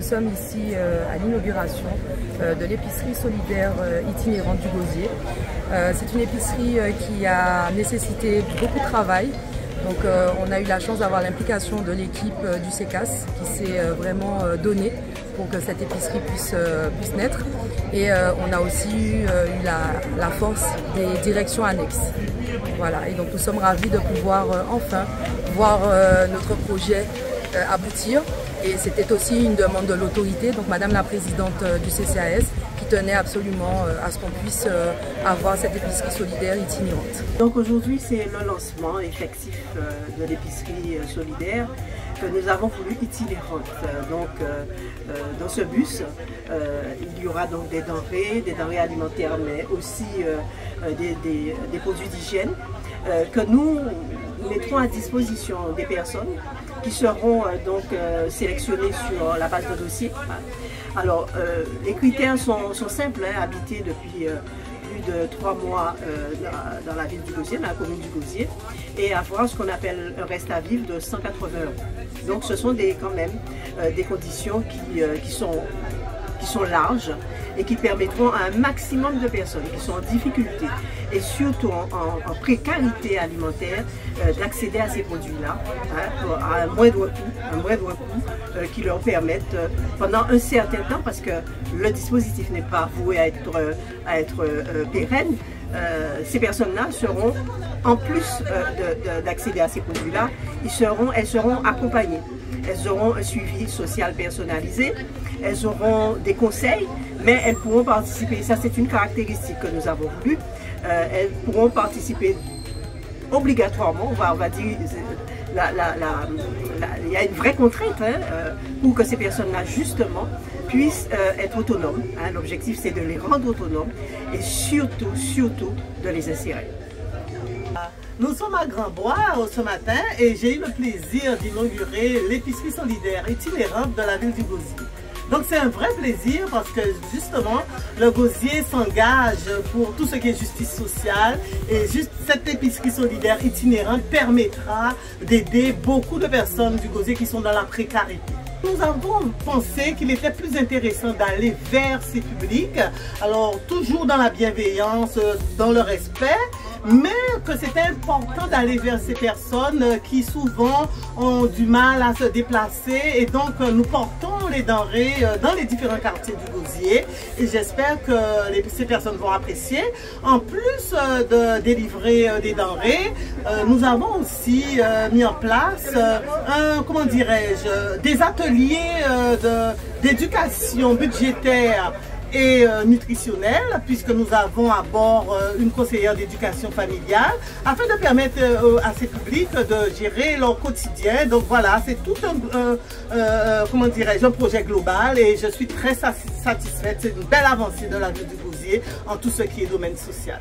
Nous sommes ici à l'inauguration de l'épicerie solidaire itinérante du Gosier. C'est une épicerie qui a nécessité beaucoup de travail. Donc on a eu la chance d'avoir l'implication de l'équipe du CECAS qui s'est vraiment donnée pour que cette épicerie puisse naître. Et on a aussi eu la force des directions annexes. Voilà, et donc nous sommes ravis de pouvoir enfin voir notre projet aboutir. Et c'était aussi une demande de l'autorité, donc Madame la Présidente du CCAS, qui tenait absolument à ce qu'on puisse avoir cette épicerie solidaire itinérante. Donc aujourd'hui, c'est le lancement effectif de l'épicerie solidaire que nous avons voulu itinérante. Donc dans ce bus, il y aura donc des denrées alimentaires, mais aussi des produits d'hygiène que nous mettrons à disposition des personnes qui seront donc sélectionnées sur la base de dossier. Alors, les critères sont simples, hein, habiter depuis plus de 3 mois dans la ville du Gosier, dans la commune du Gosier, et avoir ce qu'on appelle un reste à vivre de 180 heures. Donc, ce sont quand même des conditions qui sont larges et qui permettront à un maximum de personnes qui sont en difficulté et surtout en précarité alimentaire d'accéder à ces produits-là à un moindre coût qui leur permettent pendant un certain temps, parce que le dispositif n'est pas voué à être pérenne. Ces personnes-là seront, en plus d'accéder à ces produits-là, elles seront accompagnées. Elles auront un suivi social personnalisé, elles auront des conseils, mais elles pourront participer, ça c'est une caractéristique que nous avons voulu, elles pourront participer obligatoirement, on va dire, il y a une vraie contrainte pour que ces personnes-là justement puissent être autonomes. L'objectif c'est de les rendre autonomes et surtout de les insérer. Nous sommes à Grand-Bois ce matin et j'ai eu le plaisir d'inaugurer l'épicerie solidaire itinérante de la ville du Gosier. Donc c'est un vrai plaisir parce que justement le Gosier s'engage pour tout ce qui est justice sociale et juste cette épicerie solidaire itinérante permettra d'aider beaucoup de personnes du Gosier qui sont dans la précarité. Nous avons pensé qu'il était plus intéressant d'aller vers ces publics, alors toujours dans la bienveillance, dans le respect, mais que c'était important d'aller vers ces personnes qui souvent ont du mal à se déplacer et donc nous portons les denrées dans les différents quartiers du Gosier et j'espère que ces personnes vont apprécier. En plus de délivrer des denrées, nous avons aussi mis en place comment dirais-je, des ateliers d'éducation budgétaire et nutritionnelle, puisque nous avons à bord une conseillère d'éducation familiale afin de permettre à ces publics de gérer leur quotidien. Donc voilà, c'est tout comment dirais-je, un projet global et je suis très satisfaite. C'est une belle avancée de la ville du Gosier en tout ce qui est domaine social.